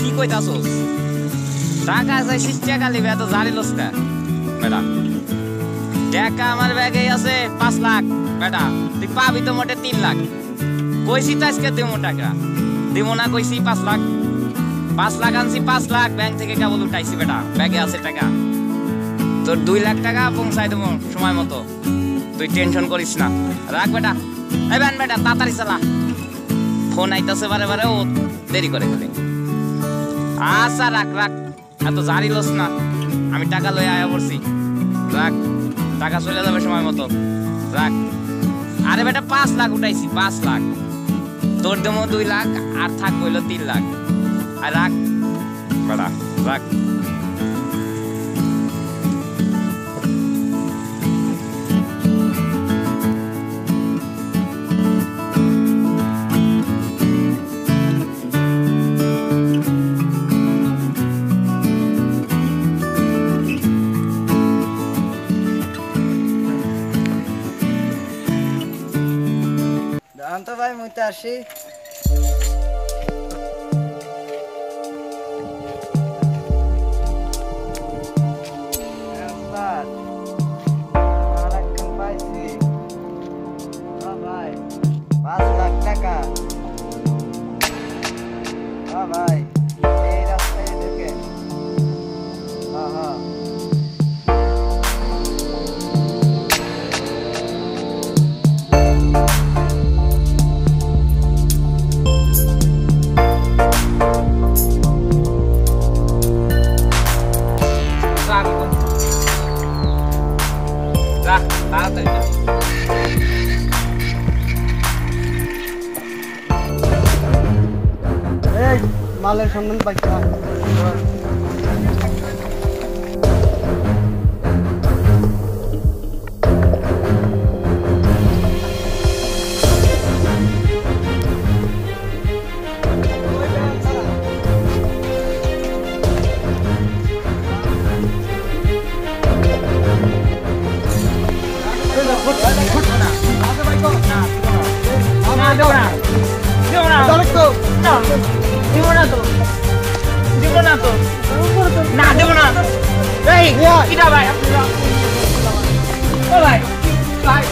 কি কইতাছস? টাকা চাইছিস টাকা লিবে এত জারিলস না বেটা। টাকা আমার ব্যাগে আছে 5 লাখ বেটা, তুই পাবি তো মোটে 3 লাখ। কইছি তো আজকে দেবো টাকা, দেবো না কইছি 5 লাখ। 5 লাখ আনছি, 5 লাখ ব্যাংক থেকে কেবল উঠাইছি বেটা, ব্যাগে আছে টাকা। তোর 2 লাখ টাকা পৌঁছাই দেবো সময় মতো, তুই টেনশন করিস না। রাখ বেটা, এই ব্যান বেটা তাড়াতাড়ি চালা, ফোন আইতাছে বারে বারে, ও দেরি করে খালি। আচ্ছা রাখ রাখ, এত জারি লস না, আমি টাকা লয়ে আয়া পড়ছি। রাখ, টাকা চলে যাবে সময় মতো, রাখ। আরে বেটা 5 লাখ উঠাইছি, 5 লাখ। তোর দেবো 2 লাখ, আর থাক বইলো 3 লাখ। আর রাখ বেটা, রাখ। তো ভাই মুইতে আসি। ভাই 5 লাখ টাকা ভাই, এই রাস্তায় ঢুকে। মালের সন্ধান পাইছি না। না দেবো না, এই কিটা ভাই ও ভাই ভাই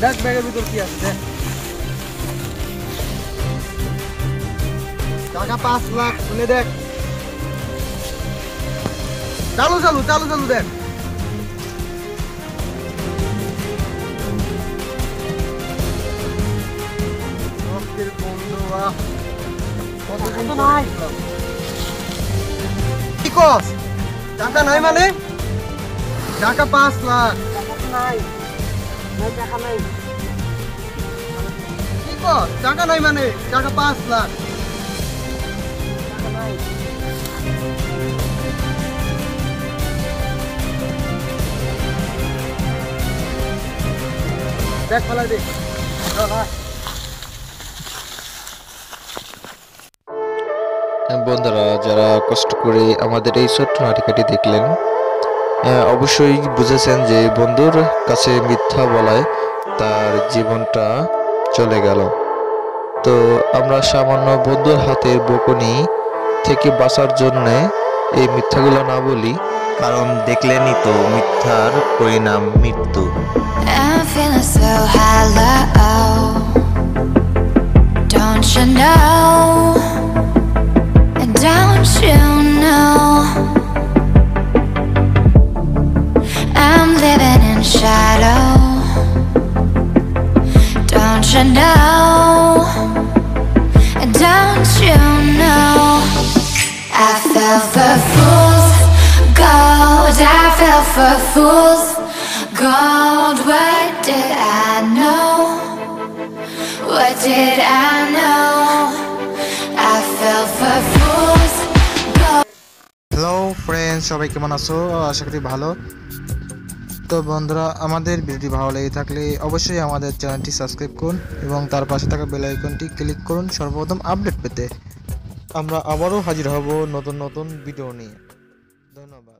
দেখ ব্যাগের ভিতর কি আছে। টাকা 5 লাখ, শুনে দেখ। চালু চালু চালু চালু দেখ। কি কস? টাকা নাই মানে? টাকা 5 লাখ নাই, টাকা নাই। কি কস? টাকা নাই মানে? টাকা 5 লাখ টাকা নাই। দেখ ফেলা দে। বন্ধুরা, যারা কষ্ট করে আমাদের এই ছোট্ট নাটিকাটি দেখলেন, অবশ্যই বুঝেছেন যে বন্ধুর কাছে মিথ্যা বলায় তার জীবনটা চলে গেল। তো আমরা সামান্য বন্ধুর হাতের বকুনি থেকে বাঁচার জন্য এই মিথ্যাগুলো না বলি, কারণ দেখলেনই তো মিথ্যার পরিণাম মৃত্যু। Don't you know I'm living in shadow. you know? Don't you know? I fell for fools gold. I fell for fools gold. What did I know? What did I know? I fell for fools gold. Hello friends, সবাই কেমন আছো? আশা করি ভালো। তো বন্ধুরা, আমাদের ভিডিওটি ভালো লেগে থাকলে অবশ্যই আমাদের চ্যানেলটি সাবস্ক্রাইব করুন এবং তার পাশে থাকা বেল আইকনটি ক্লিক করুন সর্বপ্রথম আপডেট পেতে। আমরা আবারও হাজির হব নতুন নতুন ভিডিও নিয়ে। ধন্যবাদ।